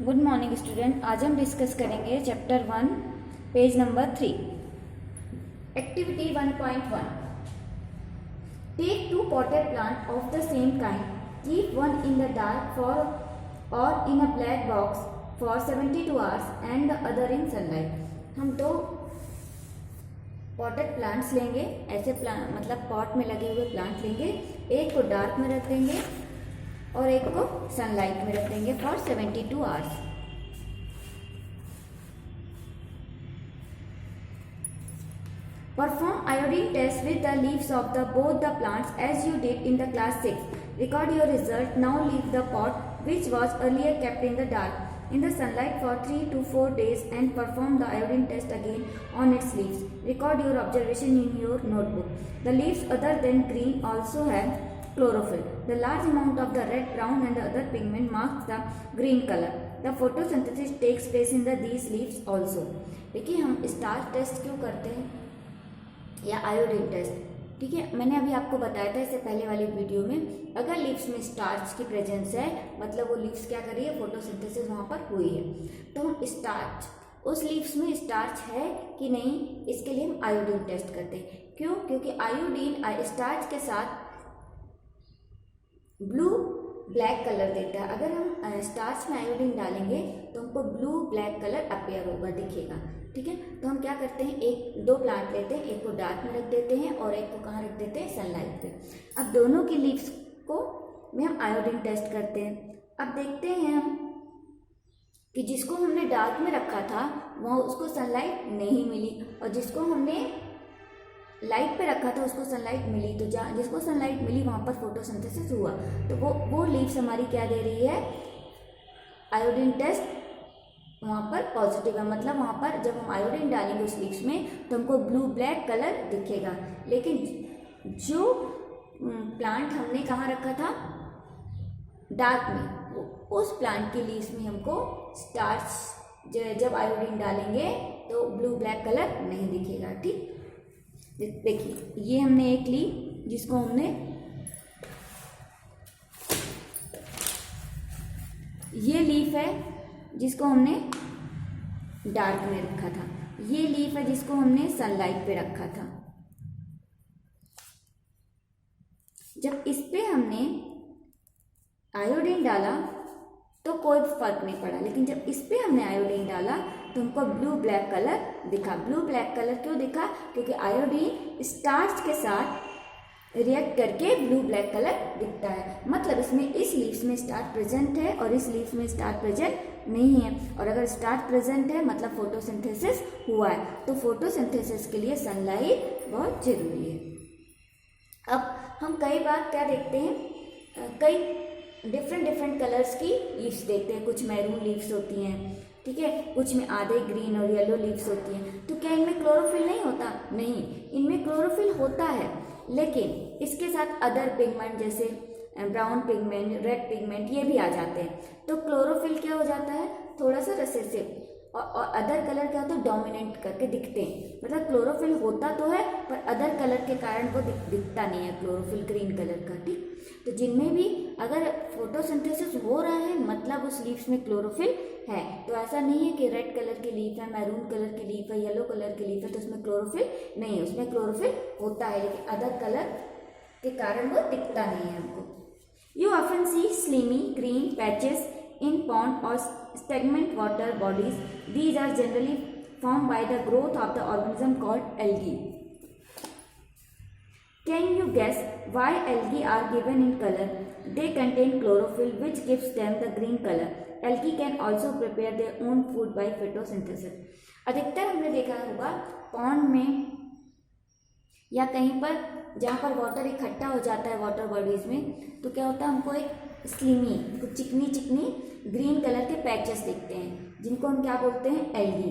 Good morning student. आज हम discuss करेंगे chapter 1 page number 3 activity 1.1। Take two potted plant of the same kind, keep one in the dark for और in a black box for 72 hours and the other in sunlight. हम दो potted plants लेंगे, ऐसे plant मतलब pot में लगे हुए plant लेंगे, एक को डार्क में रख देंगे और एक को सनलाइट में रख देंगे for 72 hours. Perform iodine test with the leaves of the both the plants as you did in the class 6। Record your result. Now leave the pot which was earlier kept in the dark in the sunlight for 3 to 4 days and perform the iodine test again on its leaves. Record your observation in your notebook. The leaves other than green also have chlorophyll. The large amount of the red, brown and the other pigment marks the green color. The photosynthesis takes place in these leaves also. देखिए हम starch test क्यों करते हैं या iodine test, ठीक है। मैंने अभी आपको बताया था इससे पहले वाली वीडियो में, अगर लीव्स में स्टार्च की प्रेजेंस है मतलब वो लीव्स क्या कर रही है, फोटोसिंथेसिस वहाँ पर हुई है, तो हम स्टार्च उस लीव्स में स्टार्च है कि नहीं इसके लिए हम आयोडीन टेस्ट करते हैं। क्यों? क्योंकि आयोडीन स्टार्च के साथ ब्लू ब्लैक कलर देता है। अगर हम स्टार्च में आयोडीन डालेंगे तो हमको ब्लू ब्लैक कलर अपेयर होगा, दिखेगा, ठीक है। तो हम क्या करते हैं, एक दो प्लांट लेते हैं, एक को डार्क में रख देते हैं और एक को कहाँ रख देते हैं, सनलाइट पे। अब दोनों की लीव्स को में हम आयोडीन टेस्ट करते हैं। अब देखते हैं हम कि जिसको हमने डार्क में रखा था वहाँ उसको सनलाइट नहीं मिली और जिसको हमने लाइट पे रखा था उसको सनलाइट मिली। तो जहाँ जिसको सनलाइट मिली वहाँ पर फोटोसिंथेसिस हुआ, तो वो लीव्स हमारी क्या दे रही है, आयोडीन टेस्ट वहाँ पर पॉजिटिव है। मतलब वहाँ पर जब हम आयोडीन डालेंगे उस लीव्स में तो हमको ब्लू ब्लैक कलर दिखेगा। लेकिन जो प्लांट हमने कहाँ रखा था, डार्क में, उस प्लांट की लीव्स में हमको स्टार्च जब आयोडीन डालेंगे तो ब्लू ब्लैक कलर नहीं दिखेगा, ठीक। देखिए ये हमने एक ली जिसको हमने ये लीफ है जिसको हमने डार्क में रखा था, ये लीफ है जिसको हमने सनलाइट पे रखा था। जब इस पे हमने आयोडीन डाला तो कोई फर्क नहीं पड़ा, लेकिन जब इस पे हमने आयोडीन डाला तो हमको ब्लू ब्लैक कलर दिखा। ब्लू ब्लैक कलर क्यों दिखा? क्योंकि आयोडीन स्टार्च के साथ रिएक्ट करके ब्लू ब्लैक कलर दिखता है। मतलब इसमें इस लीव्स में स्टार्च प्रेजेंट है और इस लीव्स में स्टार्च प्रेजेंट नहीं है। और अगर स्टार्च प्रेजेंट है मतलब फोटोसिंथेसिस हुआ है, तो फोटोसिंथेसिस के लिए सनलाइट बहुत जरूरी है। अब हम कई बार क्या देखते हैं, कई डिफरेंट कलर्स की लीव्स देखते हैं। कुछ मैरून लीव्स होती हैं, ठीक है, कुछ में आधे ग्रीन और येलो लीव्स होती हैं। तो क्या इनमें क्लोरोफिल नहीं होता? नहीं, इनमें क्लोरोफिल होता है, लेकिन इसके साथ अदर पिगमेंट जैसे ब्राउन पिगमेंट, रेड पिगमेंट ये भी आ जाते हैं। तो क्लोरोफिल क्या हो जाता है, थोड़ा सा रिसेसिव, और अदर कलर क्या होता है, डोमिनेंट करके दिखते हैं। मतलब क्लोरोफिल होता तो है पर अदर कलर के कारण वो दिखता नहीं है, क्लोरोफिल ग्रीन कलर का, ठीक। तो जिनमें भी अगर फोटोसिंथेसिस हो रहा है मतलब उस लीव्स में क्लोरोफिल है। तो ऐसा नहीं है कि रेड कलर की लीफ है, मैरून कलर की लीफ है, येलो कलर की लीफ है तो उसमें क्लोरोफिल नहीं है। उसमें क्लोरोफिल होता है लेकिन अदर कलर के कारण वो दिखता नहीं है हमको। You often see slimy green patches in pond or stagnant water bodies. These are generally formed by the growth of the organism called algae. Can you guess why algae are given in color? They contain chlorophyll which gives them the green color. Algae can also prepare their own food by photosynthesis. अधिकतर हमने देखा होगा pond में या कहीं पर जहाँ पर वाटर इकट्ठा हो जाता है वाटर बॉडीज में, तो क्या होता है, हमको एक स्लिमी कुछ चिकनी ग्रीन कलर के पैचेस दिखते हैं जिनको हम क्या बोलते हैं, एल्गी,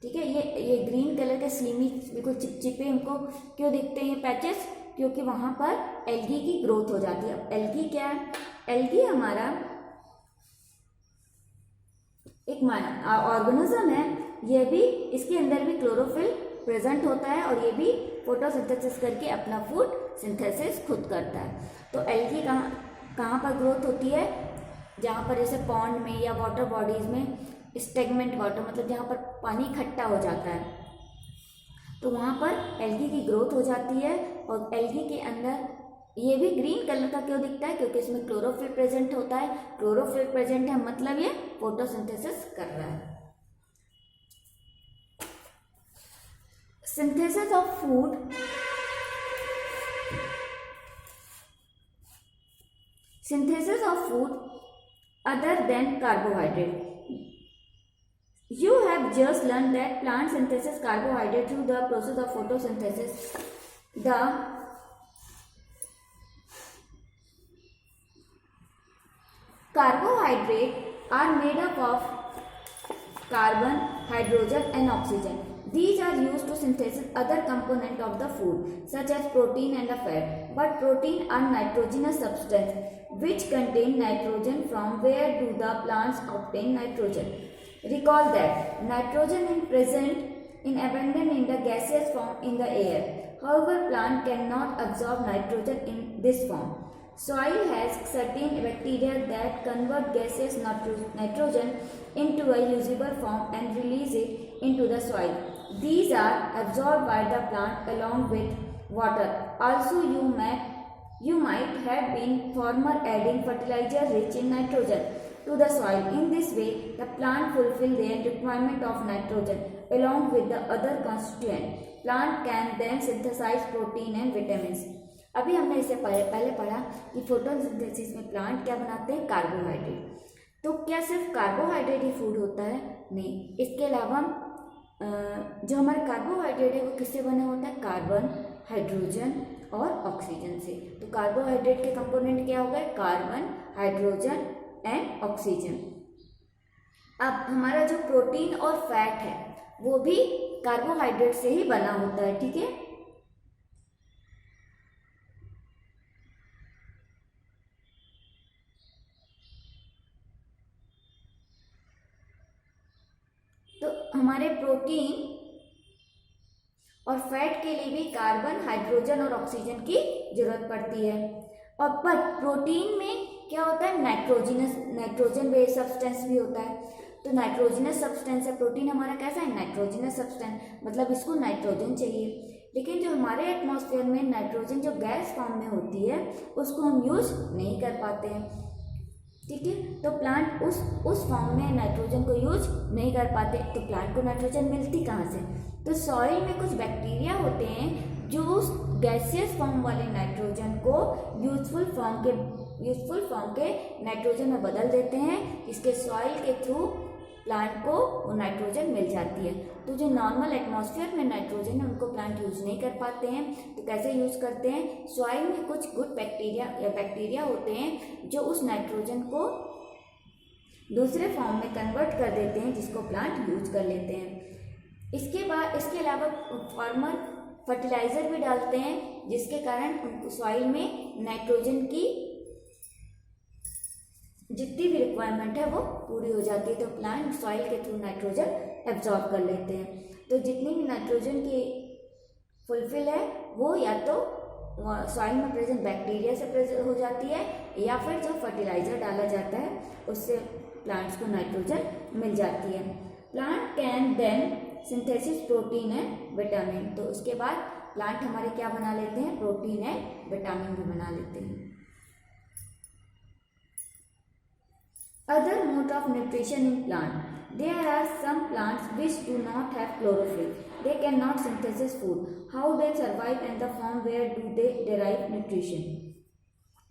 ठीक है। ये ग्रीन कलर के स्लिमी बिल्कुल चिपचिपे हमको क्यों दिखते हैं पैचेस? क्योंकि वहाँ पर एल्गी की ग्रोथ हो जाती है। अब एल्गी क्या है? एल्गी हमारा एक ऑर्गेनिज्म है, ये भी इसके अंदर भी क्लोरोफिल प्रेजेंट होता है और ये भी फोटोसिंथेसिस करके अपना फूड सिंथेसिस खुद करता है। तो एल्गी कहाँ पर ग्रोथ होती है? जहाँ पर जैसे पॉन्ड में या वाटर बॉडीज में स्टेगमेंट वाटर, मतलब जहाँ पर पानी इकट्ठा हो जाता है, तो वहाँ पर एल्गी की ग्रोथ हो जाती है। और एल्गी के अंदर ये भी ग्रीन कलर का क्यों दिखता है? क्योंकि इसमें क्लोरोफिल प्रेजेंट होता है। क्लोरोफिल प्रेजेंट है मतलब ये फोटोसिंथेसिस कर रहा है। Synthesis of food, synthesis of food other than carbohydrate. You have just learned that plant synthesis carbohydrate through the process of photosynthesis. The carbohydrates are made up of carbon, hydrogen and oxygen. These are used to synthesize other components of the food such as protein and the fat. But protein are nitrogenous substance which contain nitrogen. From where do the plants obtain nitrogen? Recall that nitrogen is present in abundance in the gaseous form in the air. However, plant cannot absorb nitrogen in this form. Soil has certain bacteria that convert gaseous nitrogen into a usable form and release it into the soil. These are absorbed by the plant along with water. Also, you might have been former adding fertilizer rich in nitrogen to the soil. In this way, the plant fulfill their requirement of nitrogen along with the other constituent. Plant can then synthesize protein and vitamins. अभी हमने इससे पहले पढ़ा कि photosynthesis में plant क्या बनाते हैं? कार्बोहाइड्रेट। तो क्या सिर्फ कार्बोहाइड्रेट ही फूड होता है? नहीं, इसके अलावा जो हमारा कार्बोहाइड्रेट है वो किससे बना होता है? कार्बन, हाइड्रोजन और ऑक्सीजन से। तो कार्बोहाइड्रेट के कंपोनेंट क्या हो गए? Carbon, hydrogen and oxygen. अब हमारा जो प्रोटीन और फैट है वो भी कार्बोहाइड्रेट से ही बना होता है, ठीक है। तो हमारे प्रोटीन और फैट के लिए भी कार्बन, हाइड्रोजन और ऑक्सीजन की जरूरत पड़ती है। और पर प्रोटीन में क्या होता है? नाइट्रोजन बेस्ड सब्सटेंस भी होता है। तो नाइट्रोजनस सब्सटेंस है, प्रोटीन हमारा कैसा है? नाइट्रोजनस सब्सटेंस, मतलब इसको नाइट्रोजन चाहिए। लेकिन जो हमारे एटमॉस्फेयर में नाइट्रोजन जो गैस फॉर्म में होती है उसको हम यूज नहीं कर पाते हैं, ठीक है। तो प्लांट उस फॉर्म में नाइट्रोजन को यूज नहीं कर पाते। तो प्लांट को नाइट्रोजन मिलती कहाँ से? तो सॉइल में कुछ बैक्टीरिया होते हैं जो उस गैसियस फॉर्म वाले नाइट्रोजन को यूजफुल फॉर्म के नाइट्रोजन में बदल देते हैं। इसके सॉइल के थ्रू प्लांट को वो नाइट्रोजन मिल जाती है। तो जो नॉर्मल एटमॉस्फेयर में नाइट्रोजन है उनको प्लांट यूज नहीं कर पाते हैं। तो कैसे यूज करते हैं? सॉइल में कुछ गुड बैक्टीरिया होते हैं जो उस नाइट्रोजन को दूसरे फॉर्म में कन्वर्ट कर देते हैं जिसको प्लांट यूज कर लेते हैं। इसके अलावा फार्मर फर्टिलाइजर भी डालते हैं जिसके कारण उनको सॉइल में नाइट्रोजन की जितनी भी रिक्वायरमेंट है वो पूरी हो जाती है। तो प्लांट सॉइल के थ्रू नाइट्रोजन एब्जॉर्ब कर लेते हैं। तो जितनी भी नाइट्रोजन की फुलफिल है वो या तो सॉइल में प्रेजेंट बैक्टीरिया से प्रेजेंट हो जाती है या फिर जो फर्टिलाइजर डाला जाता है उससे प्लांट्स को नाइट्रोजन मिल जाती है। Plant can then synthesis protein and vitamin. तो उसके बाद प्लांट हमारे क्या बना लेते हैं? प्रोटीन एंड विटामिन भी बना लेते हैं। Other mode of nutrition in plant. There are some plants which do not have chlorophyll. They cannot synthesize food. How they survive in the form? Where do they derive nutrition?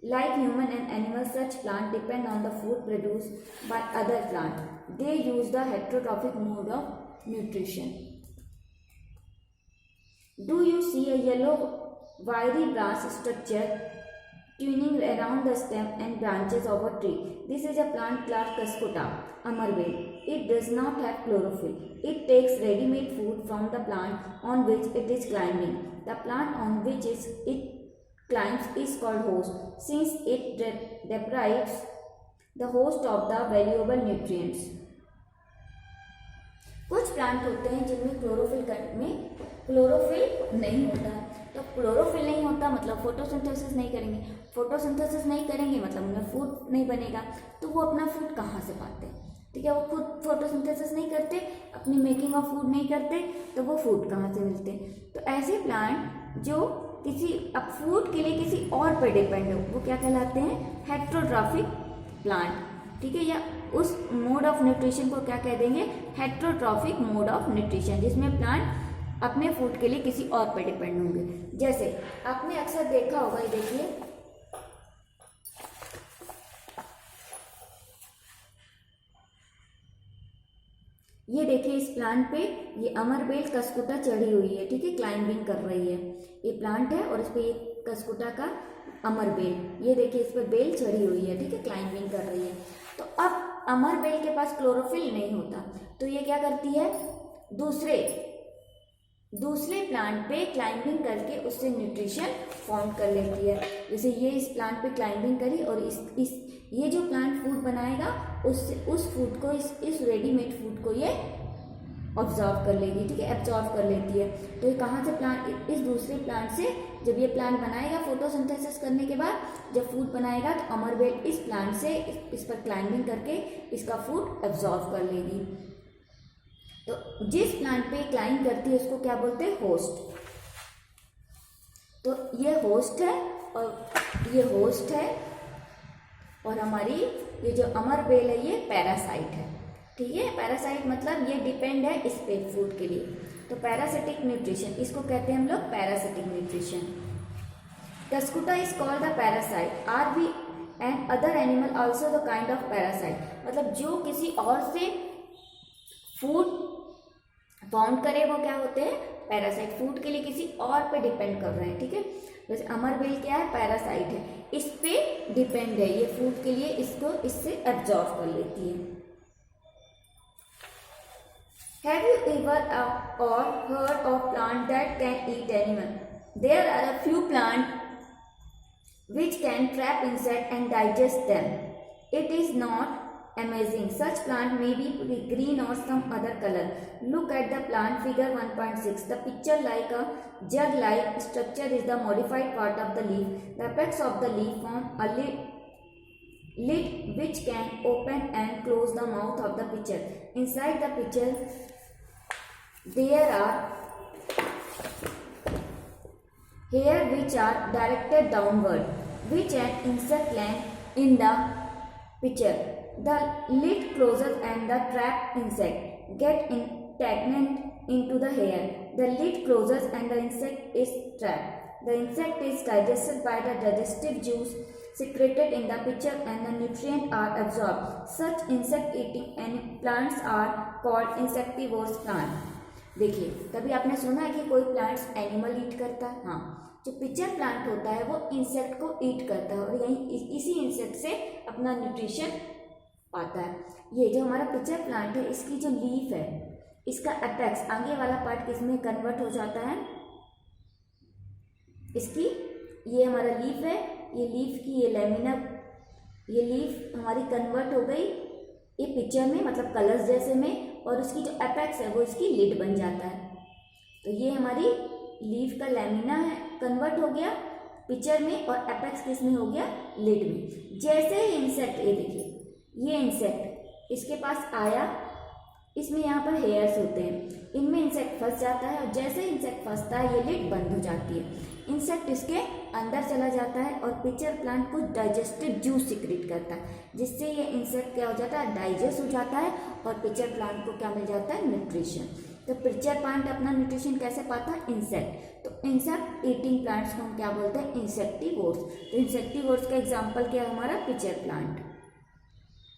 Like human and animals, such plants depend on the food produced by other plants. They use the heterotrophic mode of nutrition. Do you see a yellow wiry branch structure tuning around the stem and branches of a tree? This is a plant class Cuscuta amarvale. It does not have chlorophyll. It takes ready-made food from the plant on which it is climbing. The plant on which it climbs is called host, since it deprives the host of the valuable nutrients. कुछ plant होते हैं जिनमें chlorophyll नहीं होता। तो chlorophyll नहीं होता मतलब फोटोसिंथेसिस नहीं करेंगे, फोटोसिंथेसिस नहीं करेंगे मतलब उनमें फूड नहीं बनेगा, तो वो अपना फूड कहाँ से पाते हैं? ठीक है, वो खुद फोटोसिंथेसिस नहीं करते, अपनी मेकिंग ऑफ फूड नहीं करते, तो वो फूड कहाँ से मिलते? तो ऐसे प्लांट जो किसी अब फूड के लिए किसी और पर डिपेंड हो, वो क्या कहलाते हैं? Heterotrophic plant. ठीक है, या उस मोड ऑफ न्यूट्रिशन को क्या कह देंगे? हेट्रोट्रॉफिक मोड ऑफ न्यूट्रिशन, जिसमें प्लांट अपने फूड के लिए किसी और पर डिपेंड होंगे। जैसे आपने अक्सर देखा होगा, ये देखिए, ये देखिए इस प्लांट पे ये अमरबेल कस्कुटा चढ़ी हुई है। ठीक है, क्लाइंबिंग कर रही है। ये प्लांट है और इस पे ये कस्कुटा का अमरबेल, ये देखिए इस पर बेल चढ़ी हुई है। ठीक है, क्लाइंबिंग कर रही है। तो अब अमरबेल के पास क्लोरोफिल नहीं होता, तो ये क्या करती है? दूसरे प्लांट पे क्लाइंबिंग करके उससे न्यूट्रिशन फॉर्म कर लेती है। जैसे ये इस प्लांट पे क्लाइंबिंग करी और इस ये जो प्लांट फूड बनाएगा उस फूड को इस रेडीमेड फूड को ये ऑब्जॉर्व कर लेगी। ठीक है, एब्जॉर्व कर लेती है। तो ये कहाँ से प्लांट, इस दूसरे प्लांट से जब ये प्लांट बनाएगा फोटोसिंथेसिस करने के बाद जब फूड बनाएगा, तो अमरबेल इस प्लांट से इस पर क्लाइंबिंग करके इसका फूड एब्जॉर्व कर लेगी। तो जिस प्लांट पे क्लाइंब करती है उसको क्या बोलते हैं? होस्ट। तो ये होस्ट है और हमारी ये जो अमरबेल है ये पैरासाइट है। ठीक है, पैरासाइट मतलब ये डिपेंड है इस पे फूड के लिए। तो पैरासिटिक न्यूट्रिशन, इसको कहते हैं हम लोग parasitic nutrition. Cuscuta is called the parasite. Are we and other animal also the kind of parasite, मतलब जो किसी और से फूड फाउंड करे वो क्या होते हैं? पैरासाइट। फूड के लिए किसी और पे डिपेंड कर रहे हैं। ठीक है, जैसे अमरबेल क्या है? पैरासाइट है, इस पे डिपेंड है, ये फूड के लिए इससे एब्जॉर्ब कर लेती है। Have you ever or heard of plant that can eat animal? There are a few plants which can trap insect and digest them. It is not amazing. Such plant may be green or some other color. Look at the plant figure 1.6. The picture like a jug-like structure is the modified part of the leaf. The apex of the leaf form a lid which can open and close the mouth of the pitcher. Inside the pitcher there are hair which are directed downward, which an insect land in the pitcher. The lid closes and the trapped insect get entangled into the hair. The lid closes and the insect is trapped. The insect is digested by the digestive juice secreted in the pitcher and the nutrients are absorbed. Such insect eating plants are called insectivorous plants. देखिए, कभी आपने सुना है कि कोई plants animal eat करता है? हाँ, जो पिक्चर प्लांट होता है वो इंसेक्ट को ईट करता है और यही इसी इंसेक्ट से अपना न्यूट्रिशन पाता है। ये जो हमारा पिक्चर प्लांट है, इसकी जो लीफ है, इसका एपेक्स आगे वाला पार्ट किसमें कन्वर्ट हो जाता है? इसकी ये हमारा लीफ है, ये लीफ की ये लैमिना, ये लीफ हमारी कन्वर्ट हो गई ये पिक्चर में, मतलब कलर्स जैसे में, और उसकी जो एपेक्स है वो इसकी लिड बन जाता है। तो ये हमारी लीफ का लैमिना है, कन्वर्ट हो गया पिक्चर में, और एपेक्स किस में हो गया? लिड में। जैसे ही इंसेक्ट, ये देखिए, ये इंसेक्ट इसके पास आया, इसमें यहाँ पर हेयर्स होते हैं, इनमें इंसेक्ट फंस जाता है, और जैसे ही इंसेक्ट फंसता है ये लिड बंद हो जाती है, इंसेक्ट इसके अंदर चला जाता है और पिक्चर प्लांट कुछ डाइजेस्टिव जूस सिक्रेट करता है, जिससे ये इंसेक्ट क्या हो जाता है? डाइजेस्ट हो जाता है और पिक्चर प्लांट को क्या मिल जाता है? न्यूट्रिशन। तो पिक्चर प्लांट अपना न्यूट्रिशन कैसे पाता है? इंसेक्ट। तो इंसेक्ट ईटिंग प्लांट्स को हम क्या बोलते हैं? इंसेक्टिवोर्स। तो इंसेक्टिवोर्स का एग्जाम्पल क्या है हमारा? Pitcher plant.